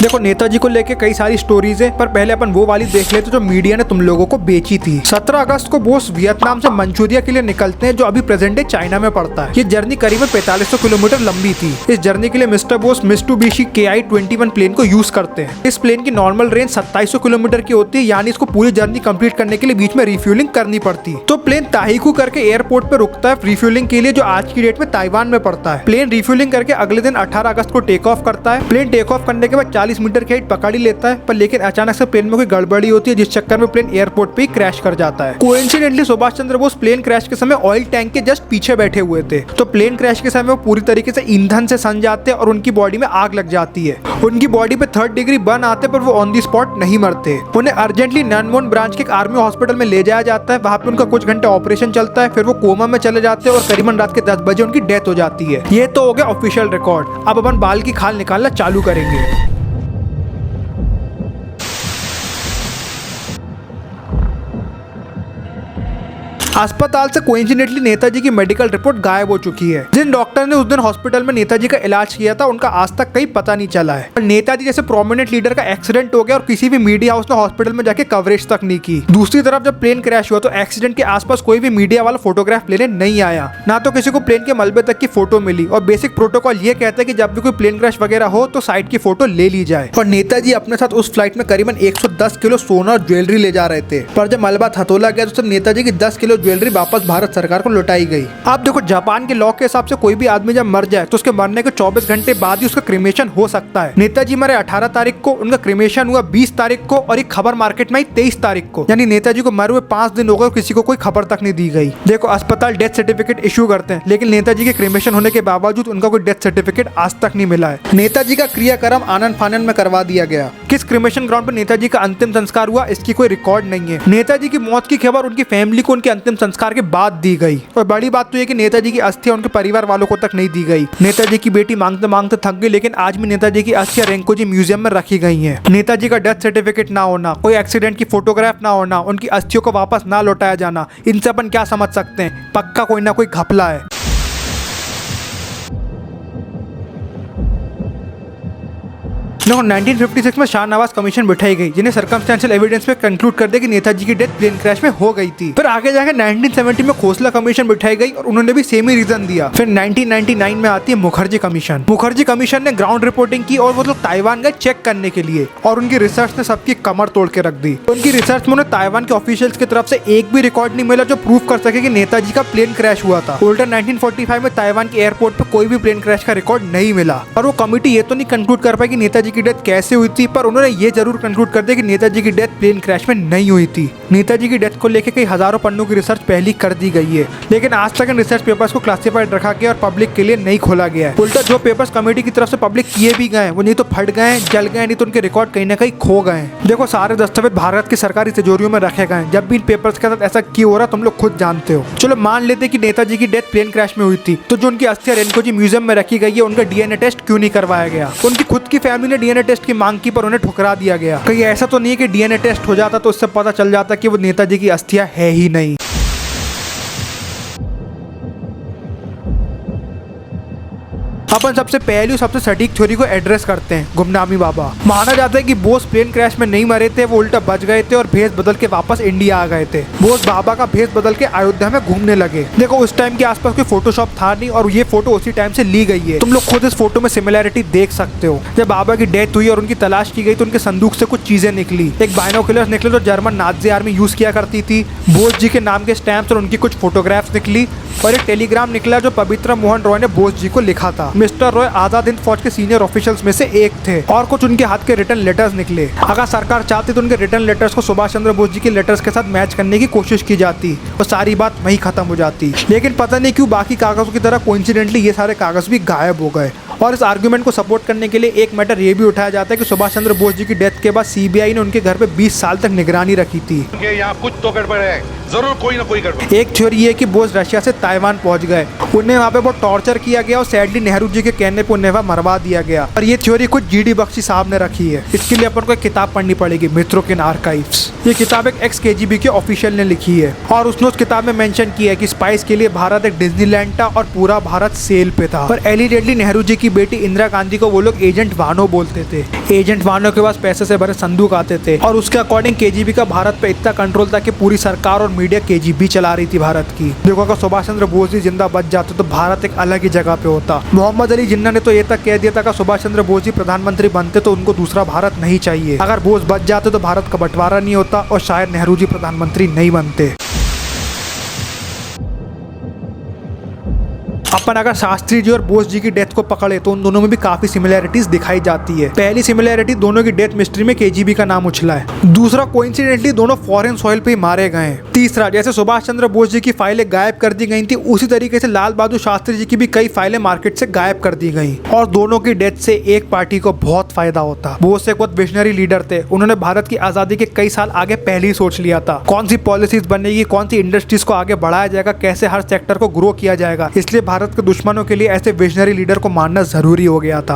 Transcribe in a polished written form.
देखो नेताजी को लेके कई सारी स्टोरीज है, पर पहले अपन वो वाली देख लेते जो मीडिया ने तुम लोगों को बेची थी। 17 अगस्त को बोस वियतनाम से मंचूरिया के लिए निकलते हैं, जो अभी प्रेजेंट डे चाइना में पड़ता है। ये जर्नी करीबन 4500 किलोमीटर लंबी थी। इस जर्नी के लिए mister Bose Mitsubishi KI-21 plane को यूज करते हैं। इस प्लेन की नॉर्मल रेंज 2700 किलोमीटर की होती है, यानी इसको पूरी जर्नी कंप्लीट करने के लिए बीच में रिफ्यूलिंग करनी पड़ती है। तो प्लेन ताहिकू करके एयरपोर्ट पे रुकता है रिफ्यूलिंग के लिए, जो आज की डेट में ताइवान में पड़ता है। प्लेन रिफ्यूलिंग करके अगले दिन 18 अगस्त को टेक ऑफ करता है। प्लेन टेक ऑफ करने के बाद 40 मीटर की हाइट पकड़ ही लेता है, पर लेकिन अचानक से प्लेन में कोई गड़बड़ी होती है, जिस चक्कर में प्लेन एयरपोर्ट पे ही क्रैश कर जाता है। Coincidentally Subhash Chandra Bose plane crash के समय ऑयल टैंक के जस्ट पीछे बैठे हुए थे। तो प्लेन क्रैश के समय वो पूरी तरीके से ईंधन से सन जाते हैं और उनकी बॉडी में आग लग जाती है। उनकी बॉडी पे 3rd डिग्री बर्न आते, पर वो ऑन दी स्पॉट नहीं मरते। उन्हें अर्जेंटली ननमोन ब्रांच के एक आर्मी हॉस्पिटल में ले जाया जाता है। वहाँ पे उनका कुछ घंटे ऑपरेशन चलता है, फिर वो कोमा में चले जाते हैं और करीबन रात के 10 बजे उनकी डेथ हो जाती है। ये तो हो गया ऑफिशियल रिकॉर्ड। अब अपन बाल की खाल निकालना चालू करेंगे। अस्पताल से कोइंसिडेंटली नेताजी की मेडिकल रिपोर्ट गायब हो चुकी है। जिन डॉक्टर ने उस दिन हॉस्पिटल में नेताजी का इलाज किया था, उनका आज तक कहीं पता नहीं चला है। नेताजी जैसे प्रोमिनेंट लीडर का एक्सीडेंट हो गया और किसी भी मीडिया हाउस ने हॉस्पिटल में जाके कवरेज तक नहीं की। दूसरी तरफ जब प्लेन क्रैश हुआ तो एक्सीडेंट के आसपास कोई भी मीडिया वाला फोटोग्राफ लेने नहीं आया, ना तो किसी को प्लेन के मलबे तक की फोटो मिली। और बेसिक प्रोटोकॉल ये कहता है कि जब भी कोई प्लेन क्रैश वगैरह हो तो साइड की फोटो ले ली जाए। और नेताजी अपने साथ उस फ्लाइट में करीबन 110 किलो सोना और ज्वेलरी ले जा रहे थे, पर जब मलबा थतोला गया तो सब नेताजी की 10 किलो ज्वेलरी वापस भारत सरकार को लौटाई गई। अब देखो जापान के लॉ के हिसाब से कोई भी आदमी जब मर जाए तो उसके मरने के 24 घंटे बाद ही उसका क्रिमेशन हो सकता है। नेताजी मरे 18 तारीख को, उनका क्रिमेशन हुआ 20 तारीख को और एक खबर मार्केट में आई 23 तारीख को, यानी नेताजी को मरे हुए 5 दिन हो गए और किसी को कोई खबर तक नहीं दी गई। देखो अस्पताल डेथ सर्टिफिकेट इशू करते हैं, लेकिन नेताजी के क्रिमेशन होने के बावजूद उनका कोई डेथ सर्टिफिकेट आज तक नहीं मिला है। नेताजी का क्रियाक्रम आनंद फानन में करवा दिया गया। किस क्रिमेशन ग्राउंड पर नेताजी का अंतिम संस्कार हुआ इसकी कोई रिकॉर्ड नहीं है। नेताजी की मौत की खबर उनकी फैमिली को उनके अंतिम संस्कार के बाद दी गई। और बड़ी बात तो ये कि नेताजी की अस्थियां उनके परिवार वालों को तक नहीं दी गई। नेताजी की बेटी मांगते मांगते थक गई, लेकिन आज भी नेताजी की अस्थियां रेंकोजी म्यूजियम में रखी गई हैं। नेताजी का डेथ सर्टिफिकेट ना होना, कोई एक्सीडेंट की फोटोग्राफ ना होना, उनकी अस्थियों को वापस ना लौटाया जाना, इनसे अपन क्या समझ सकते हैं? पक्का कोई ना कोई घपला है। देखो 1956 में शाहनवाज कमीशन बिठाई गई, जिन्हें सर्कमस्टेंशियल एविडेंस पे कंक्लूड कर दिया कि नेताजी की डेथ प्लेन क्रैश में हो गई थी। फिर आगे जाकर 1970 में खोसला कमीशन बिठाई गई और उन्होंने भी सेम ही रीजन दिया। फिर 1999 में आती है मुखर्जी कमीशन। मुखर्जी कमीशन ने ग्राउंड रिपोर्टिंग की और वो लोग ताइवान गए चेक करने के लिए, और उनकी रिसर्च ने सबकी कमर तोड़ के रख दी। उनकी रिसर्च में उन्हें ताइवान के ऑफिशियल्स की तरफ से एक भी रिकॉर्ड नहीं मिला जो प्रूव कर सके कि नेताजी का प्लेन क्रैश हुआ था। उल्टा 1945 में ताइवान के एयरपोर्ट पर कोई भी प्लेन क्रैश का रिकॉर्ड नहीं मिला। और वो कमिटी ये तो नहीं कंक्लूड कर पाई कि नेताजी की डेथ कैसे हुई थी, पर उन्होंने ये जरूर कंक्लूड कर दिया कि नेताजी की डेथ प्लेन क्रैश में नहीं हुई थी। नेताजी की डेथ को लेकर कई हजारों पन्नों की रिसर्च पहले कर दी गई है, लेकिन आज तक इन रिसर्च पेपर्स को क्लासिफाइड रखा गया और पब्लिक के लिए नहीं खोला गया है। उल्टा जो पेपर्स कमेटी की तरफ से पब्लिक किए भी गए वो नहीं तो फट गए, जल गए, नहीं तो उनके रिकॉर्ड कहीं ना कहीं खो गए। देखो सारे दस्तावेज भारत की सरकारी तिजोरियों में रखे गए। जब भी इन पेपर्स के साथ ऐसा क्यों हो रहा तुम लोग खुद जानते हो। चलो मान लेते कि नेताजी की डेथ प्लेन क्रैश में हुई थी, तो जो उनकी अस्थियां रेंकोजी म्यूजियम में रखी गई है उनका DNA टेस्ट क्यों नहीं करवाया गया? उनकी खुद की फैमिली ने DNA टेस्ट की मांग की, पर उन्हें ठुकरा दिया गया। कहीं ऐसा तो नहीं है कि DNA टेस्ट हो जाता तो उससे पता चल जाता कि वो नेताजी की अस्थियां है ही नहीं। अपन सबसे पहले सबसे सटीक थ्योरी को एड्रेस करते हैं, गुमनामी बाबा। माना जाता है कि बोस प्लेन क्रैश में नहीं मरे थे, वो उल्टा बच गए थे और भेष बदल के वापस इंडिया आ गए थे। बोस बाबा का भेष बदल के अयोध्या में घूमने लगे। देखो उस टाइम के आसपास कोई फोटोशॉप था नहीं और ये फोटो उसी टाइम से ली गई है। तुम लोग खुद इस फोटो में सिमिलैरिटी देख सकते हो। जब बाबा की डेथ हुई और उनकी तलाश की गई तो उनके संदूक से कुछ चीजें निकली। एक बाइनोकुलर्स निकले जो जर्मन नाजी आर्मी यूज किया करती थी, बोस जी के नाम के स्टैम्प्स और उनकी कुछ फोटोग्राफ्स निकली, और एक टेलीग्राम निकला जो पवित्र मोहन रॉय ने बोस जी को लिखा था। मिस्टर रॉय आजाद हिंद फौज के सीनियर ऑफिशियल्स में से एक थे, और कुछ उनके हाथ के रिटर्न लेटर्स निकले। अगर सरकार चाहती तो उनके रिटर्न लेटर्स को सुभाष चंद्र बोस जी के लेटर्स के साथ मैच करने की कोशिश की जाती और सारी बात वहीं खत्म हो जाती। लेकिन पता नहीं क्यों बाकी कागजों की तरह कोइंसिडेंटली ये सारे कागज भी गायब हो गए। और इस आर्गुमेंट को सपोर्ट करने के लिए एक मैटर ये भी उठाया जाता है कि सुभाष चंद्र बोस जी की डेथ के बाद CBI ने उनके घर पे 20 साल तक निगरानी रखी थी। यहाँ कुछ तो गड़बड़ है, जरूर कोई ना कोई गड़बड़। एक थ्योरी ये कि बोस रशिया से ताइवान पहुंच गए, उन्हें वहाँ पे बहुत टॉर्चर किया गया और सैडली नेहरू जी के कहने पर उन्हें वहाँ मरवा दिया गया। और ये थ्योरी कुछ GD बख्शी साहब ने रखी है। इसके लिए अपन को एक किताब पढ़नी पड़ेगी, मित्रोकिन आर्काइव्स। ये किताब एक ex-KGB के ऑफिशियल ने लिखी है और उसने उस किताब में मेंशन किया है कि स्पाइस के लिए भारत एक डिज्नीलैंड था और पूरा भारत सेल पे था। पर एलिडेटली नेहरू जी की बेटी इंदिरा गांधी को वो लोग एजेंट वानो बोलते थे। एजेंट वानो के पास पैसे से भरे संदूक आते थे और उसके अकॉर्डिंग केजीबी का भारत पे इतना कंट्रोल था कि पूरी सरकार और मीडिया केजीबी चला रही थी भारत की। देखो अगर सुभाष चंद्र बोस जी जिंदा बच जाते तो भारत एक अलग ही जगह पे होता। मोहम्मद अली जिन्ना ने तो ये तक कह दिया था कि सुभाष चंद्र बोस जी प्रधानमंत्री बनते तो उनको दूसरा भारत नहीं चाहिए। अगर बोस बच जाते तो भारत का बंटवारा नहीं होता और शायद नेहरू जी प्रधानमंत्री नहीं बनते। अपन अगर शास्त्री जी और बोस जी की डेथ को पकड़े तो उन दोनों में भी काफी सिमिलैरिटीज दिखाई जाती है। पहली सिमिलैरिटी दोनों की डेथ मिस्ट्री में केजीबी का नाम उछला है। दूसरा कोइंसिडेंटली दोनों फॉरेन सॉइल पे ही मारे गए हैं। तीसरा जैसे सुभाष चंद्र बोस जी की फाइलें गायब कर दी गई थी उसी तरीके से लाल बहादुर शास्त्री जी की भी कई फाइलें मार्केट से गायब कर दी गई और दोनों की डेथ से एक पार्टी को बहुत फायदा होता। बोस एक बहुत विजनरी लीडर थे। उन्होंने भारत की आजादी के कई साल आगे पहले ही सोच लिया था कौन सी पॉलिसीज बनेगी, कौन सी इंडस्ट्रीज को आगे बढ़ाया जाएगा, कैसे हर सेक्टर को ग्रो किया जाएगा। इसलिए भारत के दुश्मनों के लिए ऐसे विजनरी लीडर को मानना जरूरी हो गया था।